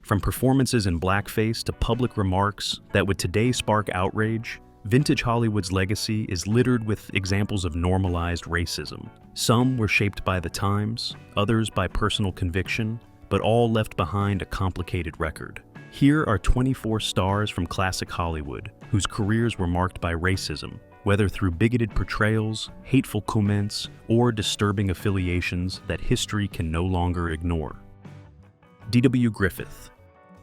From performances in blackface to public remarks that would today spark outrage, vintage Hollywood's legacy is littered with examples of normalized racism. Some were shaped by the times, others by personal conviction, but all left behind a complicated record. Here are 24 stars from classic Hollywood whose careers were marked by racism, whether through bigoted portrayals, hateful comments, or disturbing affiliations that history can no longer ignore. D.W. Griffith.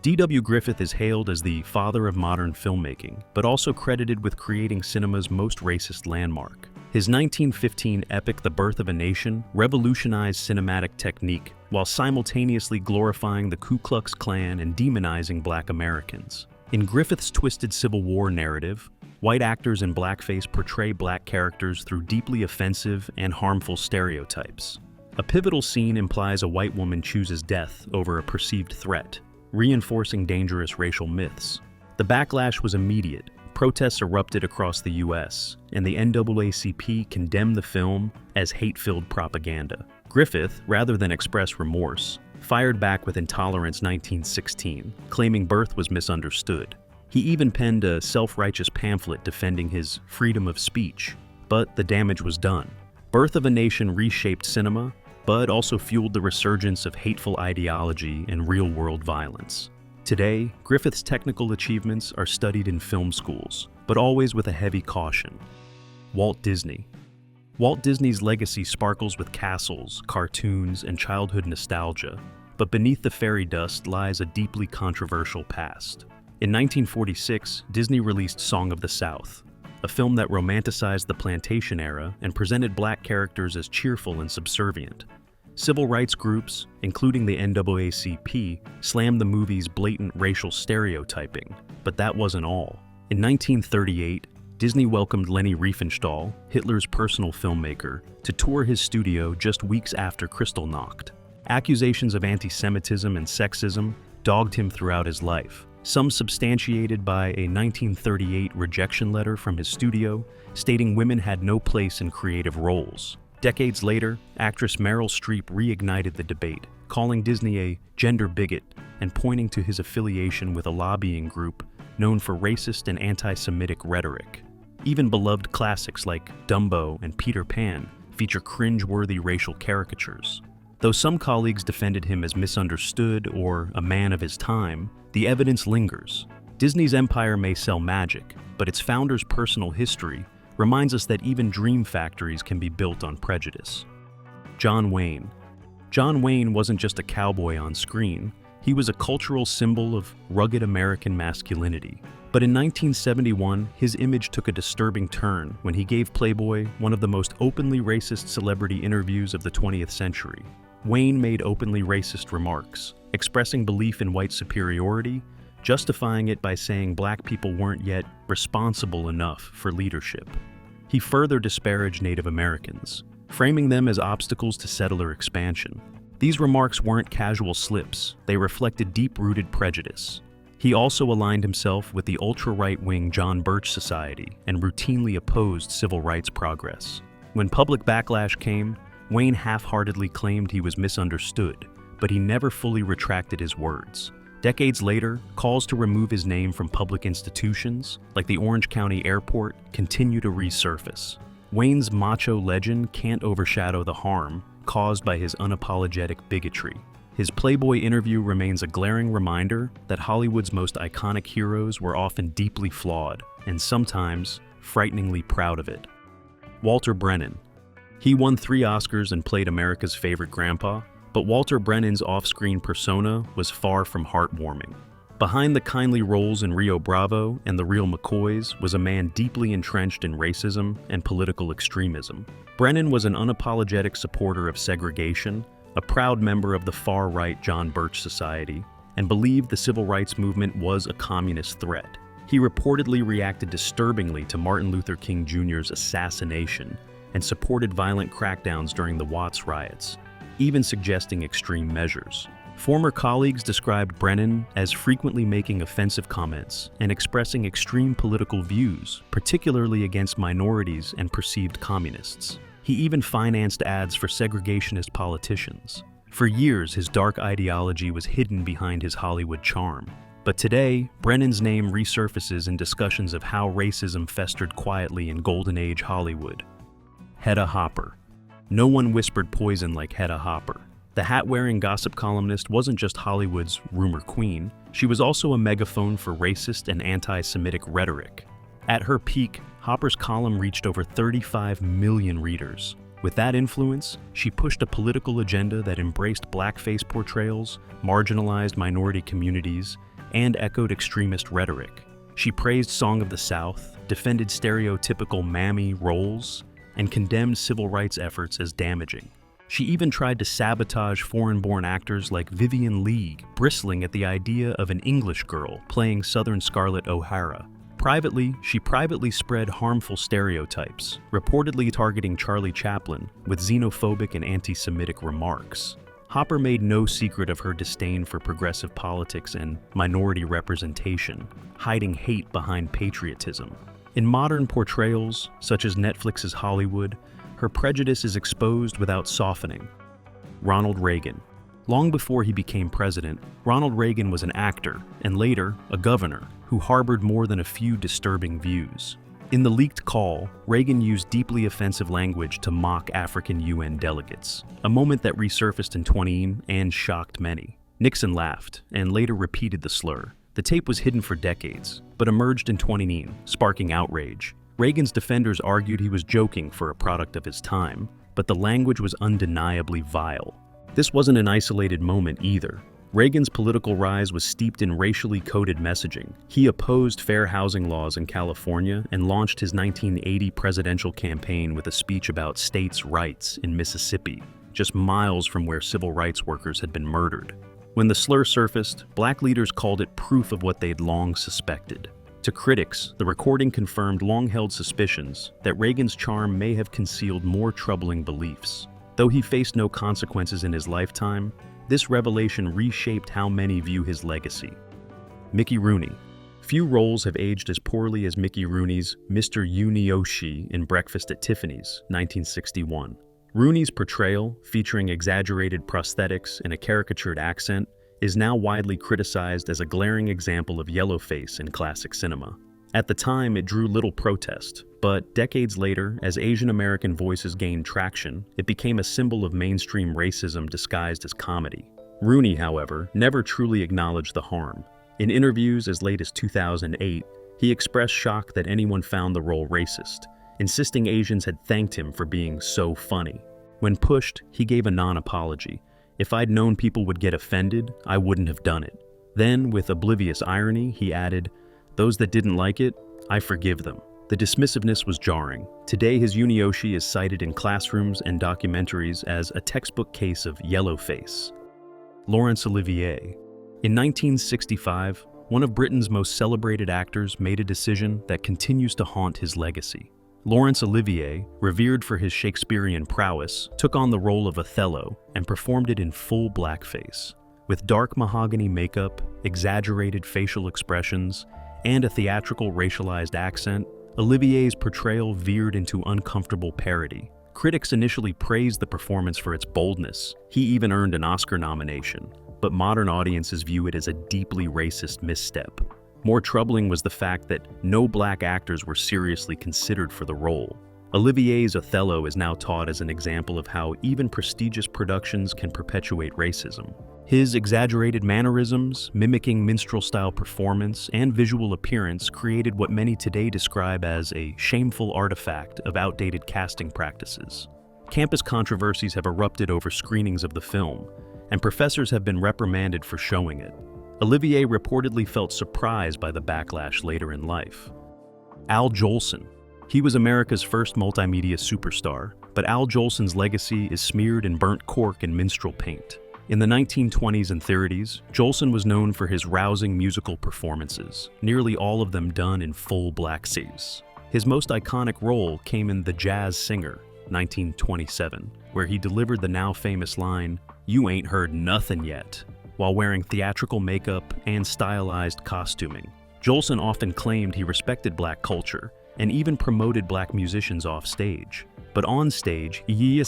D.W. Griffith is hailed as the father of modern filmmaking, but also credited with creating cinema's most racist landmark. His 1915 epic The Birth of a Nation revolutionized cinematic technique while simultaneously glorifying the Ku Klux Klan and demonizing Black Americans. In Griffith's twisted Civil War narrative, white actors in blackface portray Black characters through deeply offensive and harmful stereotypes. A pivotal scene implies a white woman chooses death over a perceived threat, reinforcing dangerous racial myths. The backlash was immediate. Protests erupted across the U.S., and the NAACP condemned the film as hate-filled propaganda. Griffith, rather than express remorse, fired back with Intolerance 1916, claiming birth was misunderstood. He even penned a self-righteous pamphlet defending his freedom of speech, but the damage was done. Birth of a Nation reshaped cinema, but also fueled the resurgence of hateful ideology and real-world violence. Today, Griffith's technical achievements are studied in film schools, but always with a heavy caution. Walt Disney. Walt Disney's legacy sparkles with castles, cartoons, and childhood nostalgia, but beneath the fairy dust lies a deeply controversial past. In 1946, Disney released Song of the South, a film that romanticized the plantation era and presented Black characters as cheerful and subservient. Civil rights groups, including the NAACP, slammed the movie's blatant racial stereotyping, but that wasn't all. In 1938, Disney welcomed Leni Riefenstahl, Hitler's personal filmmaker, to tour his studio just weeks after Kristallnacht. Accusations of anti-Semitism and sexism dogged him throughout his life, some substantiated by a 1938 rejection letter from his studio stating women had no place in creative roles. Decades later, actress Meryl Streep reignited the debate, calling Disney a gender bigot and pointing to his affiliation with a lobbying group known for racist and anti-Semitic rhetoric. Even beloved classics like Dumbo and Peter Pan feature cringe-worthy racial caricatures. Though some colleagues defended him as misunderstood or a man of his time, the evidence lingers. Disney's empire may sell magic, but its founder's personal history reminds us that even dream factories can be built on prejudice. John Wayne. John Wayne wasn't just a cowboy on screen, he was a cultural symbol of rugged American masculinity. But in 1971, his image took a disturbing turn when he gave Playboy one of the most openly racist celebrity interviews of the 20th century. Wayne made openly racist remarks, expressing belief in white superiority, justifying it by saying Black people weren't yet responsible enough for leadership. He further disparaged Native Americans, framing them as obstacles to settler expansion. These remarks weren't casual slips, they reflected deep-rooted prejudice. He also aligned himself with the ultra-right-wing John Birch Society and routinely opposed civil rights progress. When public backlash came, Wayne half-heartedly claimed he was misunderstood, but he never fully retracted his words. Decades later, calls to remove his name from public institutions, like the Orange County Airport, continue to resurface. Wayne's macho legend can't overshadow the harm caused by his unapologetic bigotry. His Playboy interview remains a glaring reminder that Hollywood's most iconic heroes were often deeply flawed, and sometimes frighteningly proud of it. Walter Brennan. He won 3 Oscars and played America's favorite grandpa, but Walter Brennan's off-screen persona was far from heartwarming. Behind the kindly roles in Rio Bravo and The Real McCoys was a man deeply entrenched in racism and political extremism. Brennan was an unapologetic supporter of segregation, a proud member of the far-right John Birch Society, and believed the civil rights movement was a communist threat. He reportedly reacted disturbingly to Martin Luther King Jr.'s assassination and supported violent crackdowns during the Watts riots, even suggesting extreme measures. Former colleagues described Brennan as frequently making offensive comments and expressing extreme political views, particularly against minorities and perceived communists. He even financed ads for segregationist politicians. For years, his dark ideology was hidden behind his Hollywood charm. But today, Brennan's name resurfaces in discussions of how racism festered quietly in Golden Age Hollywood. Hedda Hopper. No one whispered poison like Hedda Hopper. The hat-wearing gossip columnist wasn't just Hollywood's rumor queen, she was also a megaphone for racist and anti-Semitic rhetoric. At her peak, Hopper's column reached over 35 million readers. With that influence, she pushed a political agenda that embraced blackface portrayals, marginalized minority communities, and echoed extremist rhetoric. She praised Song of the South, defended stereotypical mammy roles, and condemned civil rights efforts as damaging. She even tried to sabotage foreign-born actors like Vivien Leigh, bristling at the idea of an English girl playing Southern Scarlett O'Hara. Privately, she spread harmful stereotypes, reportedly targeting Charlie Chaplin with xenophobic and anti-Semitic remarks. Hopper made no secret of her disdain for progressive politics and minority representation, hiding hate behind patriotism. In modern portrayals, such as Netflix's Hollywood, her prejudice is exposed without softening. Ronald Reagan. Long before he became president, Ronald Reagan was an actor, and later, a governor, who harbored more than a few disturbing views. In the leaked call, Reagan used deeply offensive language to mock African UN delegates, a moment that resurfaced in 2018 and shocked many. Nixon laughed, and later repeated the slur. The tape was hidden for decades, but emerged in 2018, sparking outrage. Reagan's defenders argued he was joking for a product of his time, but the language was undeniably vile. This wasn't an isolated moment either. Reagan's political rise was steeped in racially coded messaging. He opposed fair housing laws in California and launched his 1980 presidential campaign with a speech about states' rights in Mississippi, just miles from where civil rights workers had been murdered. When the slur surfaced, black leaders called it proof of what they'd long suspected. To critics, the recording confirmed long-held suspicions that Reagan's charm may have concealed more troubling beliefs. Though he faced no consequences in his lifetime, this revelation reshaped how many view his legacy. Mickey Rooney. Few roles have aged as poorly as Mickey Rooney's Mr. Yunioshi in Breakfast at Tiffany's, 1961. Rooney's portrayal, featuring exaggerated prosthetics and a caricatured accent, is now widely criticized as a glaring example of yellowface in classic cinema. At the time, it drew little protest, but decades later, as Asian American voices gained traction, it became a symbol of mainstream racism disguised as comedy. Rooney, however, never truly acknowledged the harm. In interviews as late as 2008, he expressed shock that anyone found the role racist, insisting Asians had thanked him for being so funny. When pushed, he gave a non-apology. "If I'd known people would get offended, I wouldn't have done it." Then, with oblivious irony, he added, "Those that didn't like it, I forgive them." The dismissiveness was jarring. Today, his Yunioshi is cited in classrooms and documentaries as a textbook case of yellowface. Laurence Olivier. In 1965, one of Britain's most celebrated actors made a decision that continues to haunt his legacy. Laurence Olivier, revered for his Shakespearean prowess, took on the role of Othello and performed it in full blackface. With dark mahogany makeup, exaggerated facial expressions, and a theatrical racialized accent, Olivier's portrayal veered into uncomfortable parody. Critics initially praised the performance for its boldness. He even earned an Oscar nomination, but modern audiences view it as a deeply racist misstep. More troubling was the fact that no black actors were seriously considered for the role. Olivier's Othello is now taught as an example of how even prestigious productions can perpetuate racism. His exaggerated mannerisms, mimicking minstrel-style performance, and visual appearance created what many today describe as a shameful artifact of outdated casting practices. Campus controversies have erupted over screenings of the film, and professors have been reprimanded for showing it. Olivier reportedly felt surprised by the backlash later in life. Al Jolson. He was America's first multimedia superstar, but Al Jolson's legacy is smeared in burnt cork and minstrel paint. In the 1920s and 30s, Jolson was known for his rousing musical performances, nearly all of them done in full blackface. His most iconic role came in The Jazz Singer, 1927, where he delivered the now famous line, "You ain't heard nothing yet," while wearing theatrical makeup and stylized costuming. Jolson often claimed he respected black culture and even promoted black musicians off stage. But on stage, he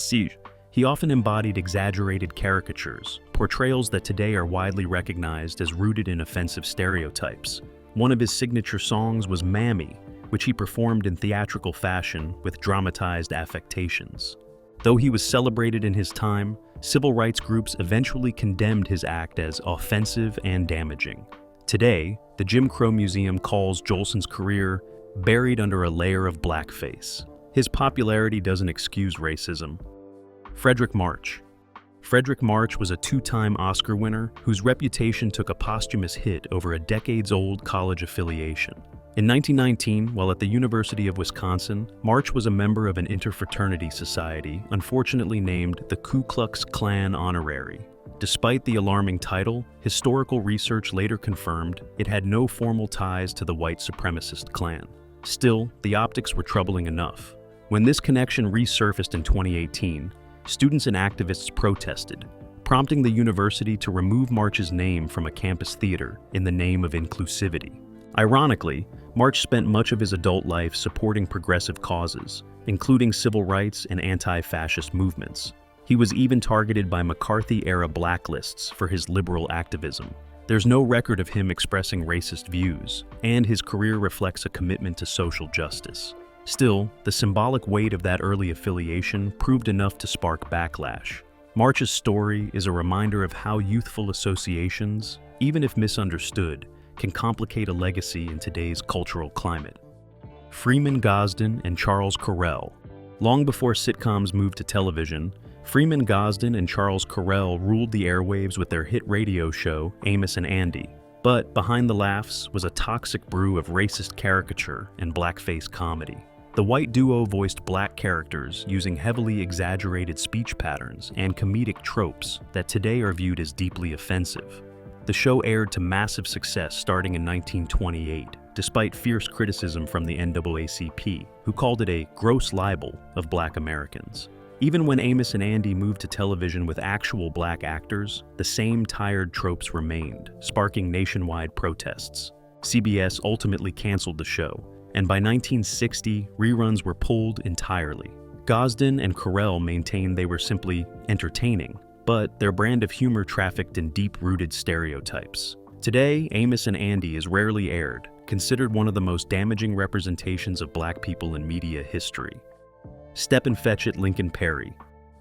He often embodied exaggerated caricatures, portrayals that today are widely recognized as rooted in offensive stereotypes. One of his signature songs was Mammy, which he performed in theatrical fashion with dramatized affectations. Though he was celebrated in his time, civil rights groups eventually condemned his act as offensive and damaging. Today, the Jim Crow Museum calls Jolson's career buried under a layer of blackface. His popularity doesn't excuse racism. Fredric March. Fredric March was a two-time Oscar winner whose reputation took a posthumous hit over a decades-old college affiliation. In 1919, while at the University of Wisconsin, March was a member of an interfraternity society, unfortunately named the Ku Klux Klan Honorary. Despite the alarming title, historical research later confirmed it had no formal ties to the white supremacist Klan. Still, the optics were troubling enough. When this connection resurfaced in 2018, students and activists protested, prompting the university to remove March's name from a campus theater in the name of inclusivity. Ironically, March spent much of his adult life supporting progressive causes, including civil rights and anti-fascist movements. He was even targeted by McCarthy-era blacklists for his liberal activism. There's no record of him expressing racist views, and his career reflects a commitment to social justice. Still, the symbolic weight of that early affiliation proved enough to spark backlash. March's story is a reminder of how youthful associations, even if misunderstood, can complicate a legacy in today's cultural climate. Freeman Gosden and Charles Correll. Long before sitcoms moved to television, Freeman Gosden and Charles Correll ruled the airwaves with their hit radio show, Amos and Andy. But behind the laughs was a toxic brew of racist caricature and blackface comedy. The white duo voiced black characters using heavily exaggerated speech patterns and comedic tropes that today are viewed as deeply offensive. The show aired to massive success starting in 1928, despite fierce criticism from the NAACP, who called it a gross libel of black Americans. Even when Amos and Andy moved to television with actual black actors, the same tired tropes remained, sparking nationwide protests. CBS ultimately canceled the show, and by 1960, reruns were pulled entirely. Gosden and Correll maintained they were simply entertaining, but their brand of humor trafficked in deep-rooted stereotypes. Today, Amos and Andy is rarely aired, considered one of the most damaging representations of black people in media history. Stepin Fetchit Lincoln Perry.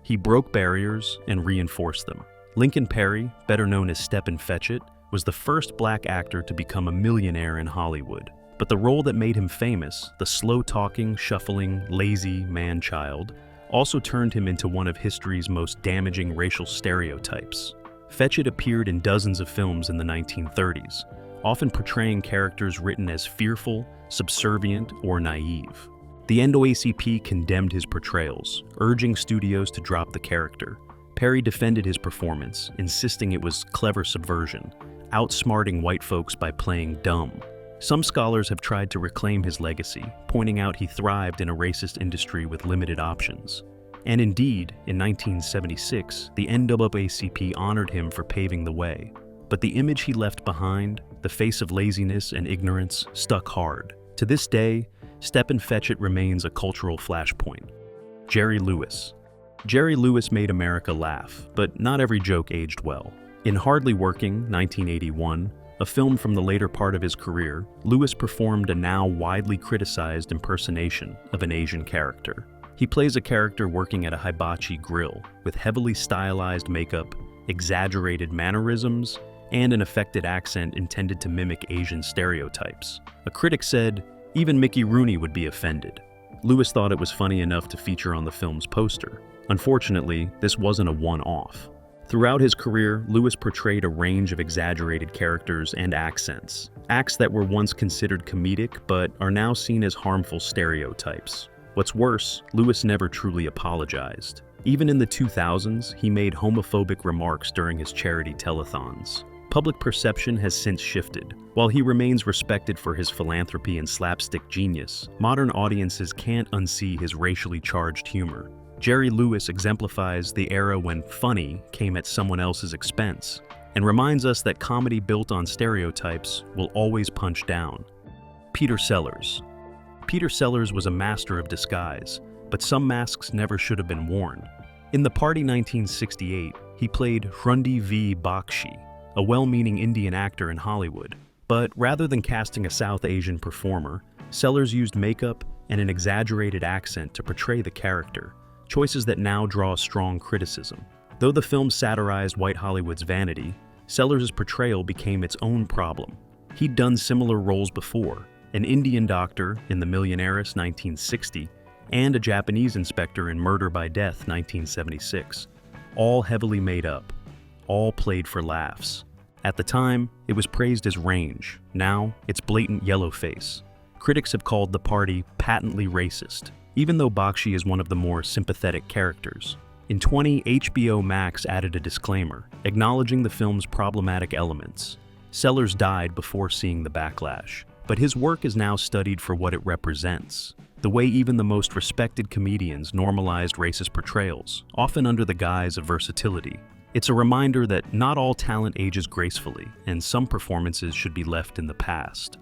He broke barriers and reinforced them. Lincoln Perry, better known as Stepin Fetchit, was the first black actor to become a millionaire in Hollywood. But the role that made him famous, the slow-talking, shuffling, lazy man-child, also turned him into one of history's most damaging racial stereotypes. Fetchit appeared in dozens of films in the 1930s, often portraying characters written as fearful, subservient, or naive. The NAACP condemned his portrayals, urging studios to drop the character. Perry defended his performance, insisting it was clever subversion, outsmarting white folks by playing dumb. Some scholars have tried to reclaim his legacy, pointing out he thrived in a racist industry with limited options. And indeed, in 1976, the NAACP honored him for paving the way. But the image he left behind, the face of laziness and ignorance, stuck hard. To this day, Stepin Fetchit remains a cultural flashpoint. Jerry Lewis. Jerry Lewis made America laugh, but not every joke aged well. In Hardly Working, 1981, a film from the later part of his career, Lewis performed a now widely criticized impersonation of an Asian character. He plays a character working at a hibachi grill, with heavily stylized makeup, exaggerated mannerisms, and an affected accent intended to mimic Asian stereotypes. A critic said, even Mickey Rooney would be offended. Lewis thought it was funny enough to feature on the film's poster. Unfortunately, this wasn't a one-off. Throughout his career, Lewis portrayed a range of exaggerated characters and accents, acts that were once considered comedic but are now seen as harmful stereotypes. What's worse, Lewis never truly apologized. Even in the 2000s, he made homophobic remarks during his charity telethons. Public perception has since shifted. While he remains respected for his philanthropy and slapstick genius, modern audiences can't unsee his racially charged humor. Jerry Lewis exemplifies the era when funny came at someone else's expense, and reminds us that comedy built on stereotypes will always punch down. Peter Sellers. Peter Sellers was a master of disguise, but some masks never should have been worn. In The Party 1968, he played Hrundi V. Bakshi, a well-meaning Indian actor in Hollywood. But rather than casting a South Asian performer, Sellers used makeup and an exaggerated accent to portray the character, choices that now draw strong criticism. Though the film satirized white Hollywood's vanity, Sellers' portrayal became its own problem. He'd done similar roles before, an Indian doctor in The Millionaires 1960, and a Japanese inspector in Murder by Death 1976. All heavily made up, all played for laughs. At the time, it was praised as range. Now, it's blatant yellowface. Critics have called The Party patently racist, even though Bakshi is one of the more sympathetic characters. In 2020, HBO Max added a disclaimer, acknowledging the film's problematic elements. Sellers died before seeing the backlash, but his work is now studied for what it represents. The way even the most respected comedians normalized racist portrayals, often under the guise of versatility. It's a reminder that not all talent ages gracefully, and some performances should be left in the past.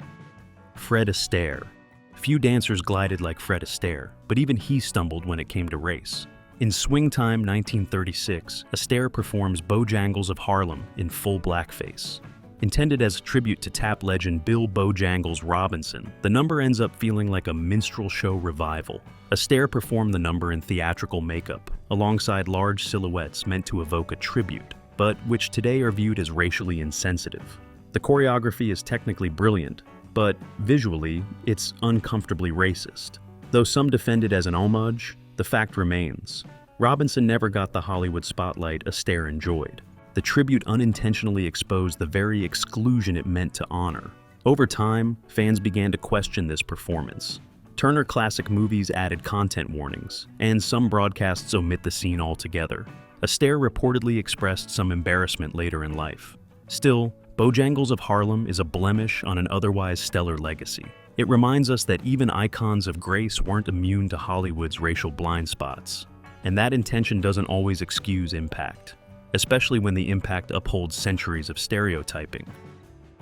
Fred Astaire. Few dancers glided like Fred Astaire, but even he stumbled when it came to race. In Swing Time 1936, Astaire performs Bojangles of Harlem in full blackface. Intended as a tribute to tap legend Bill Bojangles Robinson, the number ends up feeling like a minstrel show revival. Astaire performed the number in theatrical makeup, alongside large silhouettes meant to evoke a tribute, but which today are viewed as racially insensitive. The choreography is technically brilliant, but visually, it's uncomfortably racist. Though some defend it as an homage, the fact remains. Robinson never got the Hollywood spotlight Astaire enjoyed. The tribute unintentionally exposed the very exclusion it meant to honor. Over time, fans began to question this performance. Turner Classic Movies added content warnings, and some broadcasts omit the scene altogether. Astaire reportedly expressed some embarrassment later in life. Still, Bojangles of Harlem is a blemish on an otherwise stellar legacy. It reminds us that even icons of grace weren't immune to Hollywood's racial blind spots. And that intention doesn't always excuse impact, especially when the impact upholds centuries of stereotyping.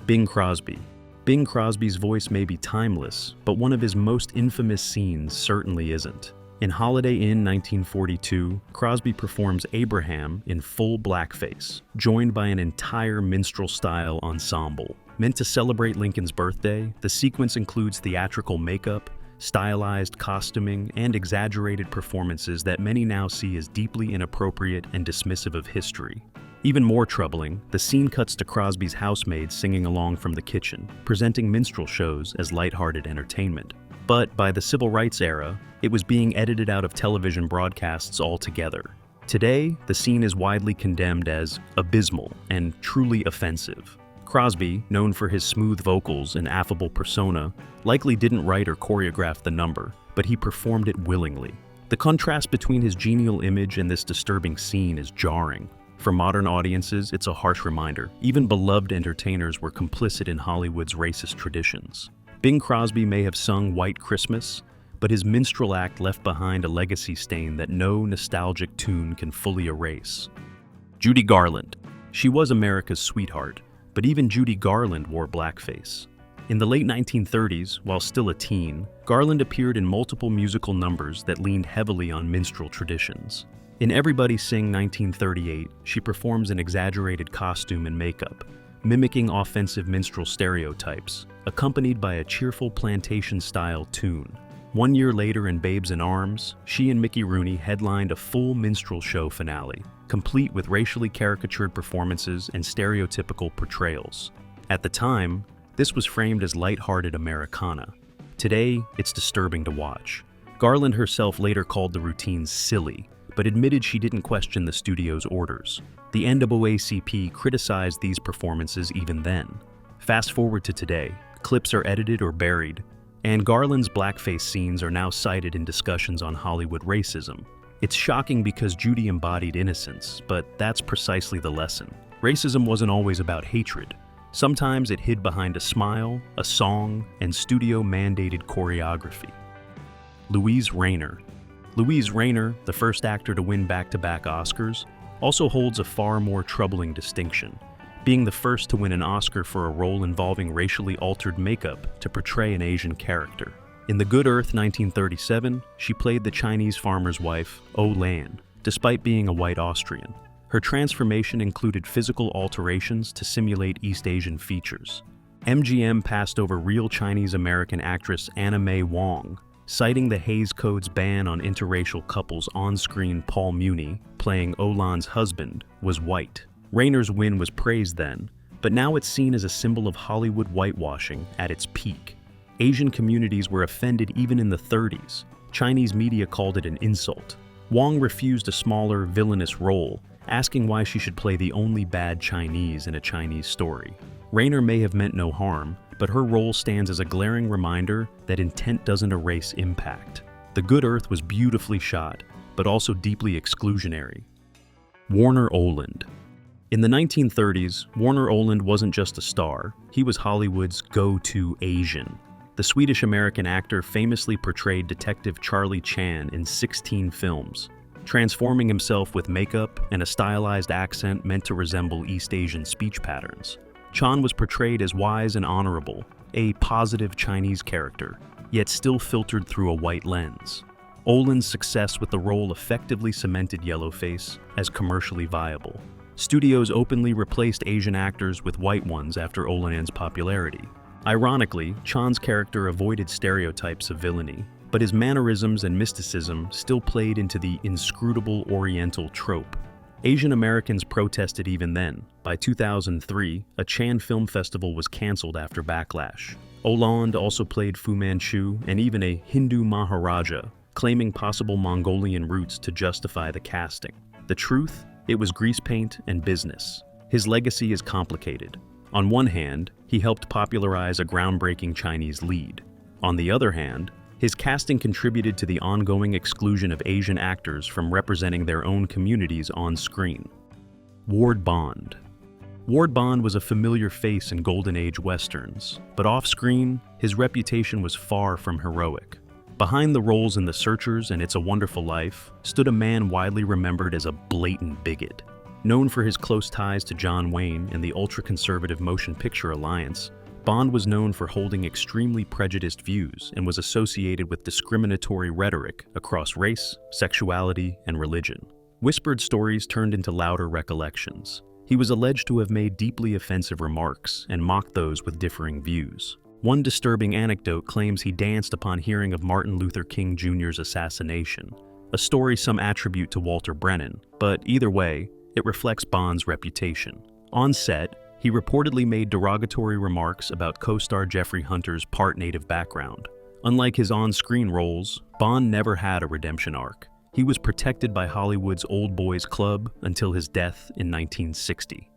Bing Crosby. Bing Crosby's voice may be timeless, but one of his most infamous scenes certainly isn't. In Holiday Inn 1942, Crosby performs Abraham in full blackface, joined by an entire minstrel-style ensemble. Meant to celebrate Lincoln's birthday, the sequence includes theatrical makeup, stylized costuming, and exaggerated performances that many now see as deeply inappropriate and dismissive of history. Even more troubling, the scene cuts to Crosby's housemaids singing along from the kitchen, presenting minstrel shows as lighthearted entertainment. But by the civil rights era, it was being edited out of television broadcasts altogether. Today, the scene is widely condemned as abysmal and truly offensive. Crosby, known for his smooth vocals and affable persona, likely didn't write or choreograph the number, but he performed it willingly. The contrast between his genial image and this disturbing scene is jarring. For modern audiences, it's a harsh reminder. Even beloved entertainers were complicit in Hollywood's racist traditions. Bing Crosby may have sung White Christmas, but his minstrel act left behind a legacy stain that no nostalgic tune can fully erase. Judy Garland. She was America's sweetheart, but even Judy Garland wore blackface. In the late 1930s, while still a teen, Garland appeared in multiple musical numbers that leaned heavily on minstrel traditions. In Everybody Sing 1938, she performs an exaggerated costume and makeup, mimicking offensive minstrel stereotypes, accompanied by a cheerful plantation-style tune. 1 year later in Babes in Arms, she and Mickey Rooney headlined a full minstrel show finale, complete with racially caricatured performances and stereotypical portrayals. At the time, this was framed as lighthearted Americana. Today, it's disturbing to watch. Garland herself later called the routine silly, but admitted she didn't question the studio's orders. The NAACP criticized these performances even then. Fast forward to today, clips are edited or buried, and Garland's blackface scenes are now cited in discussions on Hollywood racism. It's shocking because Judy embodied innocence, but that's precisely the lesson. Racism wasn't always about hatred. Sometimes it hid behind a smile, a song, and studio-mandated choreography. Louise Rayner. Louise Rayner, the first actor to win back-to-back Oscars, also holds a far more troubling distinction, being the first to win an Oscar for a role involving racially altered makeup to portray an Asian character. In The Good Earth 1937, she played the Chinese farmer's wife, Oh Lan, despite being a white Austrian. Her transformation included physical alterations to simulate East Asian features. MGM passed over real Chinese-American actress Anna May Wong, citing the Hays Code's ban on interracial couples on-screen. Paul Muni, playing Olan's husband, was white. Rayner's win was praised then, but now it's seen as a symbol of Hollywood whitewashing at its peak. Asian communities were offended even in the 30s. Chinese media called it an insult. Wong refused a smaller, villainous role, asking why she should play the only bad Chinese in a Chinese story. Rayner may have meant no harm, but her role stands as a glaring reminder that intent doesn't erase impact. The Good Earth was beautifully shot, but also deeply exclusionary. Warner Oland. In the 1930s, Warner Oland wasn't just a star, he was Hollywood's go-to Asian. The Swedish-American actor famously portrayed Detective Charlie Chan in 16 films, transforming himself with makeup and a stylized accent meant to resemble East Asian speech patterns. Chan was portrayed as wise and honorable, a positive Chinese character, yet still filtered through a white lens. Oland's success with the role effectively cemented Yellowface as commercially viable. Studios openly replaced Asian actors with white ones after Oland's popularity. Ironically, Chan's character avoided stereotypes of villainy, but his mannerisms and mysticism still played into the inscrutable Oriental trope. Asian Americans protested even then. By 2003, a Chan Film Festival was canceled after backlash. Oland also played Fu Manchu and even a Hindu Maharaja, claiming possible Mongolian roots to justify the casting. The truth? It was grease paint and business. His legacy is complicated. On one hand, he helped popularize a groundbreaking Chinese lead. On the other hand, his casting contributed to the ongoing exclusion of Asian actors from representing their own communities on screen. Ward Bond. Ward Bond was a familiar face in Golden Age westerns, but off-screen, his reputation was far from heroic. Behind the roles in The Searchers and It's a Wonderful Life stood a man widely remembered as a blatant bigot. Known for his close ties to John Wayne and the ultra-conservative Motion Picture Alliance, Bond was known for holding extremely prejudiced views and was associated with discriminatory rhetoric across race, sexuality, and religion. Whispered stories turned into louder recollections. He was alleged to have made deeply offensive remarks and mocked those with differing views. One disturbing anecdote claims he danced upon hearing of Martin Luther King Jr.'s assassination, a story some attribute to Walter Brennan, but either way, it reflects Bond's reputation. On set, he reportedly made derogatory remarks about co-star Jeffrey Hunter's part-native background. Unlike his on-screen roles, Bond never had a redemption arc. He was protected by Hollywood's Old Boys Club until his death in 1960.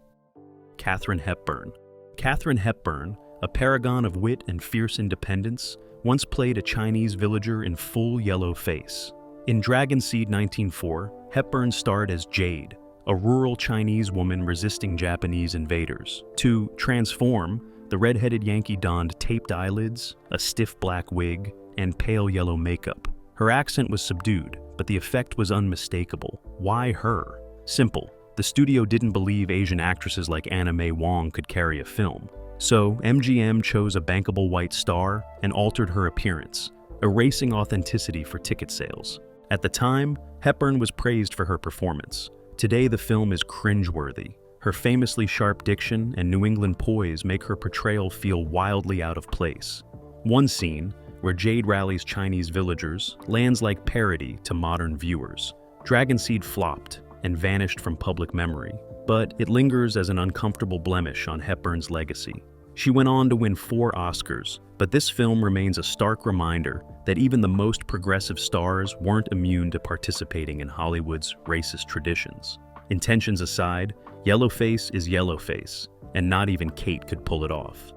Katharine Hepburn. Katharine Hepburn, a paragon of wit and fierce independence, once played a Chinese villager in full yellow face. In Dragon Seed 1904, Hepburn starred as Jade, a rural Chinese woman resisting Japanese invaders. To transform, the red-headed Yankee donned taped eyelids, a stiff black wig, and pale yellow makeup. Her accent was subdued, but the effect was unmistakable. Why her? Simple. The studio didn't believe Asian actresses like Anna May Wong could carry a film. So MGM chose a bankable white star and altered her appearance, erasing authenticity for ticket sales. At the time, Hepburn was praised for her performance. Today the film is cringeworthy. Her famously sharp diction and New England poise make her portrayal feel wildly out of place. One scene, where Jade rallies Chinese villagers, lands like parody to modern viewers. Dragonseed flopped and vanished from public memory, but it lingers as an uncomfortable blemish on Hepburn's legacy. She went on to win 4 Oscars, but this film remains a stark reminder that even the most progressive stars weren't immune to participating in Hollywood's racist traditions. Intentions aside, Yellowface is Yellowface, and not even Kate could pull it off.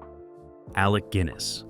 Alec Guinness.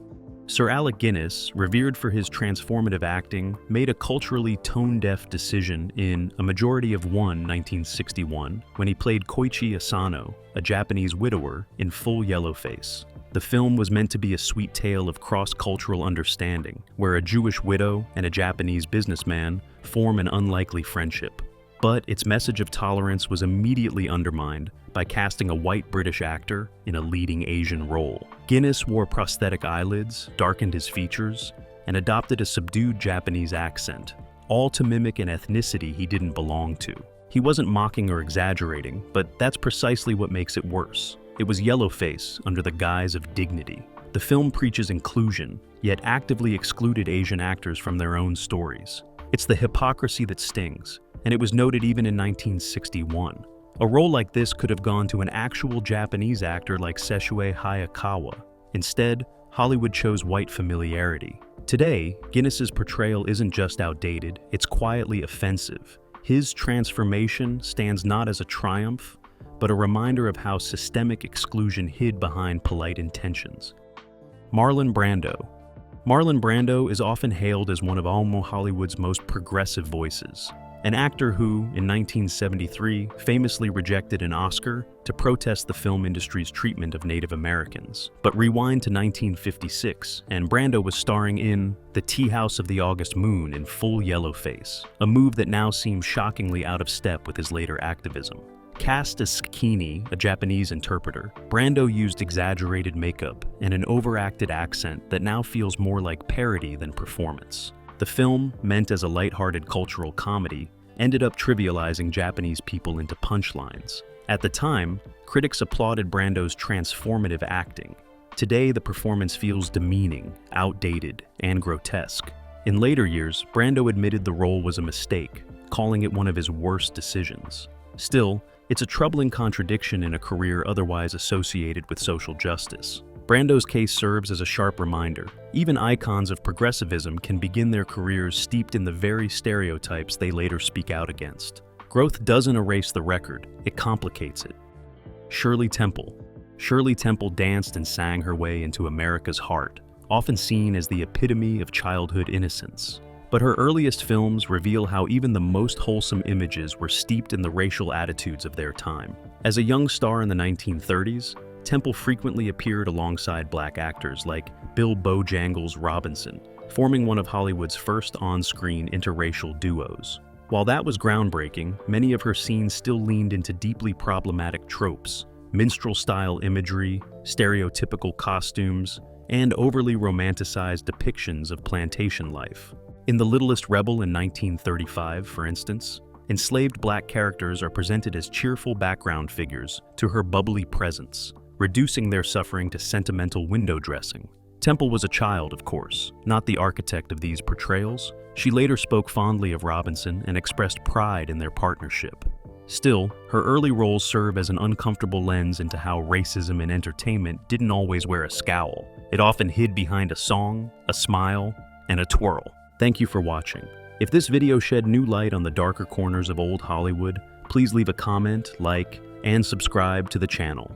Sir Alec Guinness, revered for his transformative acting, made a culturally tone-deaf decision in A Majority of One 1961 when he played Koichi Asano, a Japanese widower, in full Yellowface. The film was meant to be a sweet tale of cross-cultural understanding, where a Jewish widow and a Japanese businessman form an unlikely friendship. But its message of tolerance was immediately undermined by casting a white British actor in a leading Asian role. Guinness wore prosthetic eyelids, darkened his features, and adopted a subdued Japanese accent. all to mimic an ethnicity he didn't belong to. He wasn't mocking or exaggerating, but that's precisely what makes it worse. It was yellowface under the guise of dignity. The film preaches inclusion, yet actively excluded Asian actors from their own stories. It's the hypocrisy that stings, and it was noted even in 1961. A role like this could have gone to an actual Japanese actor like Sessue Hayakawa. Instead, Hollywood chose white familiarity. Today, Guinness's portrayal isn't just outdated, it's quietly offensive. His transformation stands not as a triumph, but a reminder of how systemic exclusion hid behind polite intentions. Marlon Brando. Marlon Brando is often hailed as one of Hollywood's most progressive voices. An actor who, in 1973, famously rejected an Oscar to protest the film industry's treatment of Native Americans. But rewind to 1956, and Brando was starring in The Tea House of the August Moon in full yellowface, a move that now seems shockingly out of step with his later activism. Cast as Skini, a Japanese interpreter, Brando used exaggerated makeup and an overacted accent that now feels more like parody than performance. The film, meant as a lighthearted cultural comedy, ended up trivializing Japanese people into punchlines. At the time, critics applauded Brando's transformative acting. Today, the performance feels demeaning, outdated, and grotesque. In later years, Brando admitted the role was a mistake, calling it one of his worst decisions. Still, it's a troubling contradiction in a career otherwise associated with social justice. Brando's case serves as a sharp reminder. Even icons of progressivism can begin their careers steeped in the very stereotypes they later speak out against. Growth doesn't erase the record, it complicates it. Shirley Temple. Shirley Temple danced and sang her way into America's heart, often seen as the epitome of childhood innocence. But her earliest films reveal how even the most wholesome images were steeped in the racial attitudes of their time. As a young star in the 1930s, Temple frequently appeared alongside black actors like Bill Bojangles Robinson, forming one of Hollywood's first on-screen interracial duos. While that was groundbreaking, many of her scenes still leaned into deeply problematic tropes, minstrel-style imagery, stereotypical costumes, and overly romanticized depictions of plantation life. In The Littlest Rebel in 1935, for instance, enslaved black characters are presented as cheerful background figures to her bubbly presence, reducing their suffering to sentimental window dressing. Temple was a child, of course, not the architect of these portrayals. She later spoke fondly of Robinson and expressed pride in their partnership. Still, her early roles serve as an uncomfortable lens into how racism in entertainment didn't always wear a scowl. It often hid behind a song, a smile, and a twirl. Thank you for watching. If this video shed new light on the darker corners of old Hollywood, please leave a comment, like, and subscribe to the channel.